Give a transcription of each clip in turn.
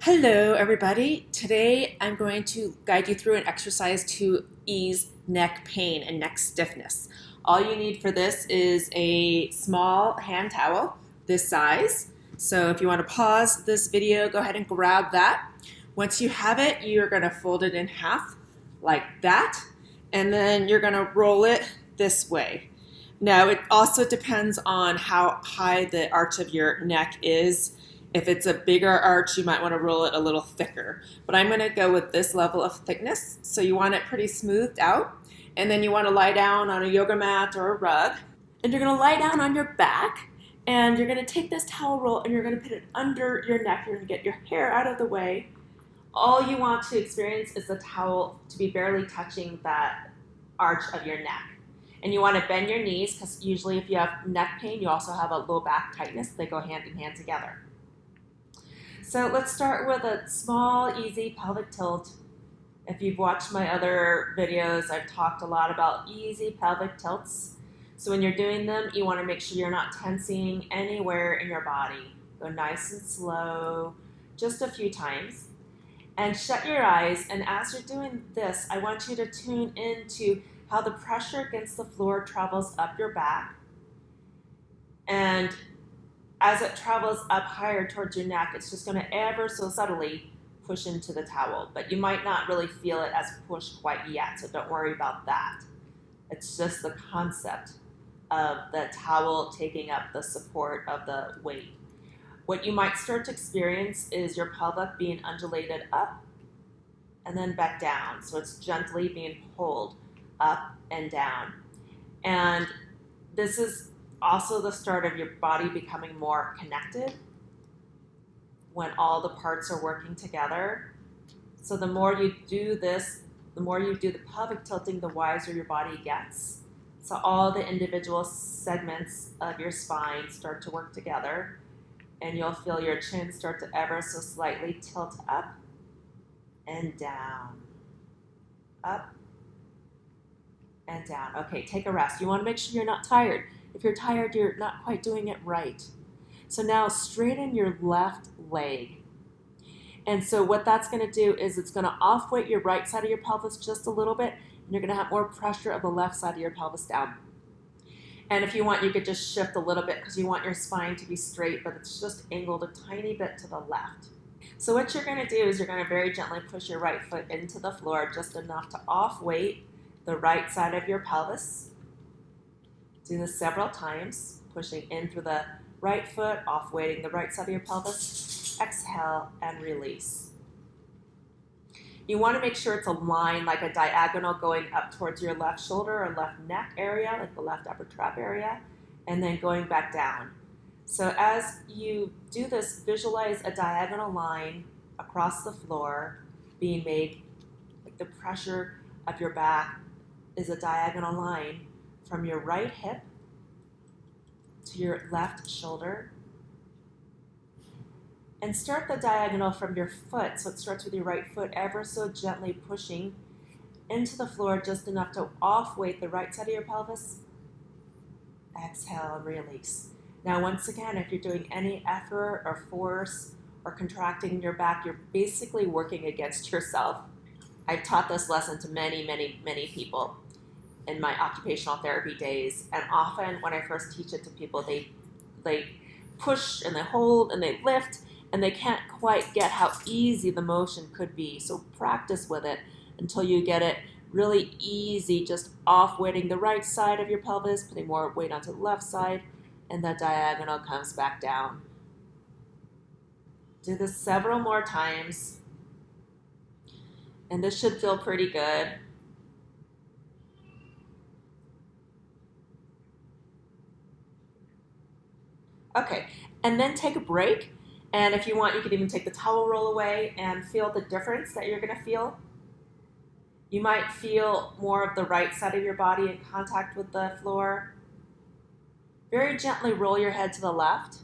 Hello, everybody. Today I'm going to guide you through an exercise to ease neck pain and neck stiffness. All you need for this is a small hand towel this size. So if you want to pause this video, go ahead and grab that. Once you have it, you're going to fold it in half like that, and then you're going to roll it this way. Now, it also depends on how high the arch of your neck is. If it's a bigger arch, you might want to roll it a little thicker. But I'm going to go with this level of thickness. So you want it pretty smoothed out. And then you want to lie down on a yoga mat or a rug. And you're going to lie down on your back. And you're going to take this towel roll and you're going to put it under your neck. You're going to get your hair out of the way. All you want to experience is the towel to be barely touching that arch of your neck. And you want to bend your knees because usually if you have neck pain, you also have a low back tightness. They go hand in hand together. So let's start with a small, easy pelvic tilt. If you've watched my other videos, I've talked a lot about easy pelvic tilts. So when you're doing them, you want to make sure you're not tensing anywhere in your body. Go nice and slow, just a few times. And shut your eyes, and as you're doing this, I want you to tune into how the pressure against the floor travels up your back. And as it travels up higher towards your neck, it's just going to ever so subtly push into the towel. But you might not really feel it as push quite yet, so don't worry about that. It's just the concept of the towel taking up the support of the weight. What you might start to experience is your pelvic being undulated up and then back down. So it's gently being pulled up and down. And this is also the start of your body becoming more connected when all the parts are working together. So the more you do this, the more you do the pelvic tilting, the wiser your body gets. So all the individual segments of your spine start to work together, and you'll feel your chin start to ever so slightly tilt up and down, up and down. Okay, take a rest. You want to make sure you're not tired. If you're tired, you're not quite doing it right. So now straighten your left leg. And so what that's going to do is it's going to off-weight your right side of your pelvis just a little bit, and you're going to have more pressure of the left side of your pelvis down. And if you want, you could just shift a little bit because you want your spine to be straight, but it's just angled a tiny bit to the left. So what you're going to do is you're going to very gently push your right foot into the floor, just enough to off-weight the right side of your pelvis. Do this several times, pushing in through the right foot, off-weighting the right side of your pelvis. Exhale and release. You want to make sure it's a line, like a diagonal going up towards your left shoulder or left neck area, like the left upper trap area, and then going back down. So as you do this, visualize a diagonal line across the floor being made, like the pressure of your back is a diagonal line from your right hip to your left shoulder. And start the diagonal from your foot. So it starts with your right foot, ever so gently pushing into the floor just enough to off-weight the right side of your pelvis. Exhale and release. Now, once again, if you're doing any effort or force or contracting your back, you're basically working against yourself. I've taught this lesson to many, many, many people in my occupational therapy days, and often when I first teach it to people, they push and they hold and they lift, and they can't quite get how easy the motion could be. So practice with it until you get it really easy, just off-weighting the right side of your pelvis, putting more weight onto the left side, and the diagonal comes back down. Do this several more times, and this should feel pretty good. Okay, and then take a break. And if you want, you could even take the towel roll away and feel the difference that you're going to feel. You might feel more of the right side of your body in contact with the floor. Very gently roll your head to the left,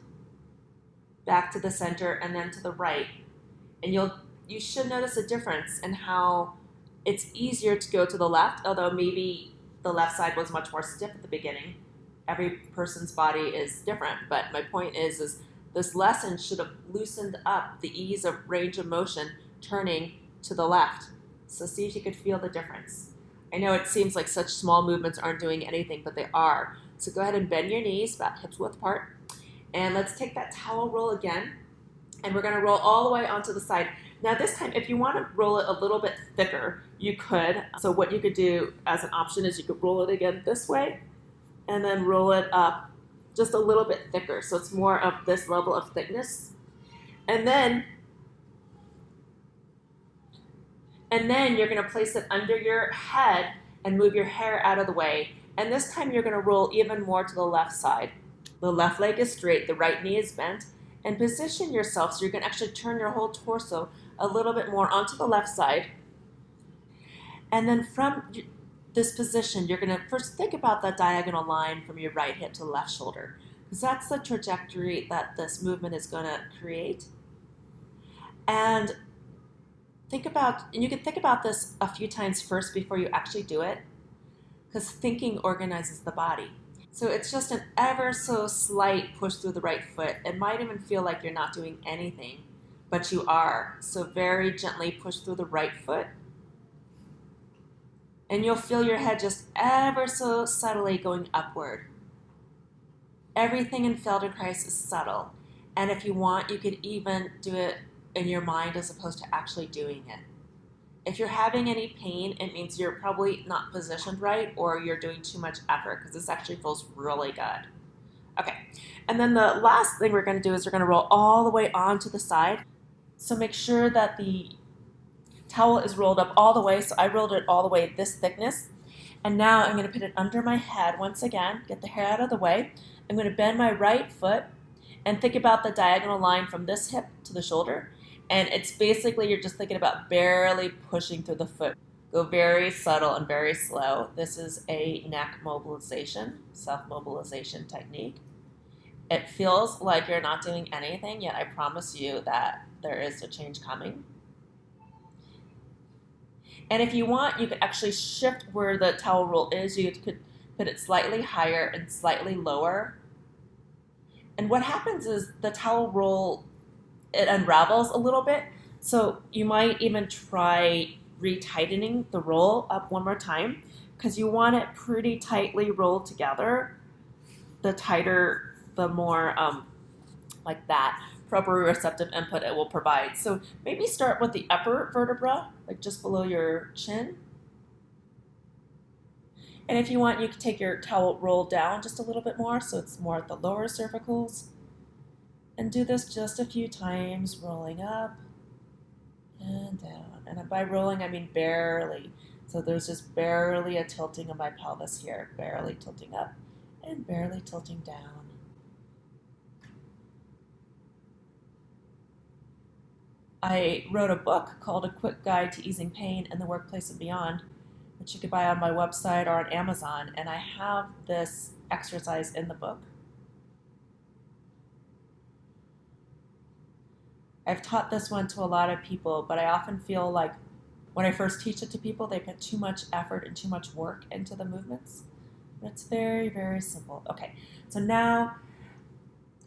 back to the center, and then to the right. And you should notice a difference in how it's easier to go to the left, although maybe the left side was much more stiff at the beginning. Every person's body is different, but my point is This lesson should have loosened up the ease of range of motion turning to the left. So see if you could feel the difference. I know it seems like such small movements aren't doing anything, but they are. So go ahead and bend your knees about hips width apart. And let's take that towel roll again. And we're going to roll all the way onto the side. Now this time, if you want to roll it a little bit thicker, you could. So what you could do as an option is you could roll it again this way and then roll it up just a little bit thicker. So it's more of this level of thickness. And then you're going to place it under your head and move your hair out of the way. And this time you're going to roll even more to the left side. The left leg is straight, the right knee is bent. And position yourself so you're going to actually turn your whole torso a little bit more onto the left side. And then from this position, you're going to first think about that diagonal line from your right hip to the left shoulder, because that's the trajectory that this movement is going to create. And you can think about this a few times first before you actually do it, because thinking organizes the body. So it's just an ever so slight push through the right foot. It might even feel like you're not doing anything, but you are. So very gently push through the right foot. And you'll feel your head just ever so subtly going upward. Everything in Feldenkrais is subtle. And if you want, you could even do it in your mind as opposed to actually doing it. If you're having any pain, it means you're probably not positioned right or you're doing too much effort, because this actually feels really good. Okay, and then the last thing we're going to do is we're going to roll all the way onto the side. So make sure that the towel is rolled up all the way. So I rolled it all the way this thickness. And now I'm going to put it under my head once again, get the hair out of the way. I'm going to bend my right foot and think about the diagonal line from this hip to the shoulder. And it's basically, you're just thinking about barely pushing through the foot. Go very subtle and very slow. This is a neck mobilization, self-mobilization technique. It feels like you're not doing anything, yet I promise you that there is a change coming. And if you want, you could actually shift where the towel roll is. You could put it slightly higher and slightly lower. And what happens is the towel roll, it unravels a little bit. So you might even try retightening the roll up one more time, because you want it pretty tightly rolled together. The tighter, the more like that proprioceptive input it will provide. So maybe start with the upper vertebra, like just below your chin. And if you want, you can take your towel roll down just a little bit more, so it's more at the lower cervicals. And do this just a few times, rolling up and down. And by rolling, I mean barely. So there's just barely a tilting of my pelvis here, barely tilting up and barely tilting down. I wrote a book called A Quick Guide to Easing Pain in the Workplace and Beyond, which you could buy on my website or on Amazon. And I have this exercise in the book. I've taught this one to a lot of people, but I often feel like when I first teach it to people, they put too much effort and too much work into the movements. But it's very, very simple. Okay, so now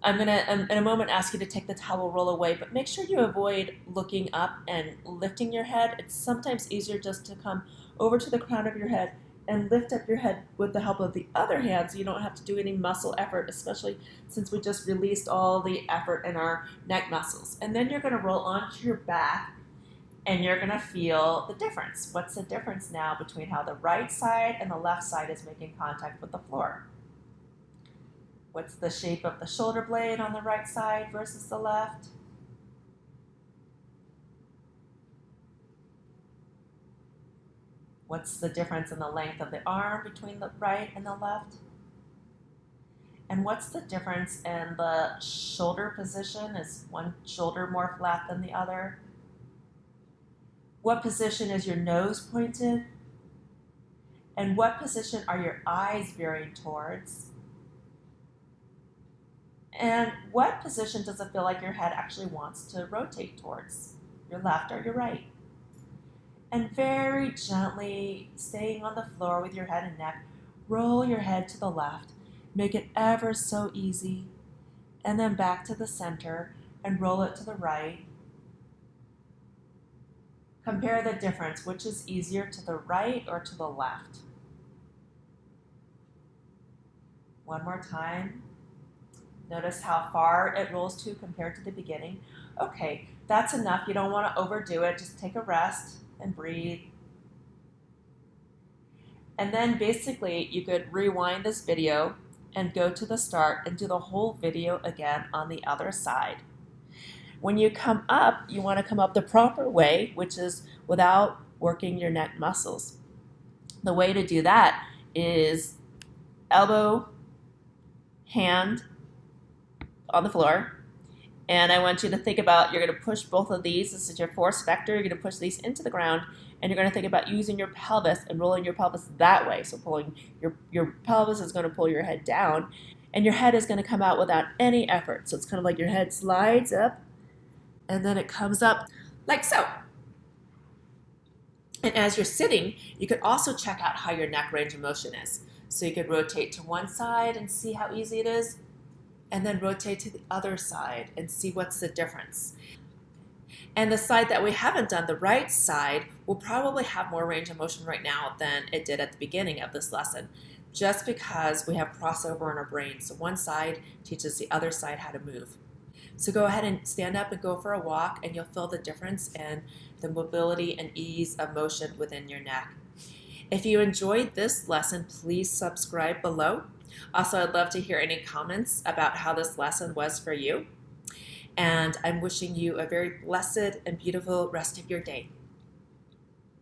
I'm going to, in a moment, ask you to take the towel roll away, but make sure you avoid looking up and lifting your head. It's sometimes easier just to come over to the crown of your head and lift up your head with the help of the other hand, so you don't have to do any muscle effort, especially since we just released all the effort in our neck muscles. And then you're going to roll onto your back, and you're going to feel the difference. What's the difference now between how the right side and the left side is making contact with the floor? What's the shape of the shoulder blade on the right side versus the left? What's the difference in the length of the arm between the right and the left? And what's the difference in the shoulder position? Is one shoulder more flat than the other? What position is your nose pointed? And what position are your eyes veering towards? And what position does it feel like your head actually wants to rotate towards? Your left or your right? And very gently, staying on the floor with your head and neck, roll your head to the left. Make it ever so easy. and then back to the center and roll it to the right. Compare the difference, which is easier, to the right or to the left. One more time. Notice how far it rolls to compared to the beginning. Okay, that's enough. You don't want to overdo it. Just take a rest and breathe. And then basically you could rewind this video and go to the start and do the whole video again on the other side. When you come up, you want to come up the proper way, which is without working your neck muscles. The way to do that is elbow, hand on the floor. And I want you to think about, you're going to push both of these. This is your force vector. You're going to push these into the ground, and you're going to think about using your pelvis and rolling your pelvis that way. So pulling your pelvis is going to pull your head down, and your head is going to come out without any effort. So it's kind of like your head slides up, and then it comes up like so. And as you're sitting, you could also check out how your neck range of motion is. So you could rotate to one side and see how easy it is, and then rotate to the other side and see what's the difference. And the side that we haven't done, the right side, will probably have more range of motion right now than it did at the beginning of this lesson, just because we have crossover in our brain. So one side teaches the other side how to move. So go ahead and stand up and go for a walk, and you'll feel the difference in the mobility and ease of motion within your neck. If you enjoyed this lesson, please subscribe below. Also, I'd love to hear any comments about how this lesson was for you. And I'm wishing you a very blessed and beautiful rest of your day.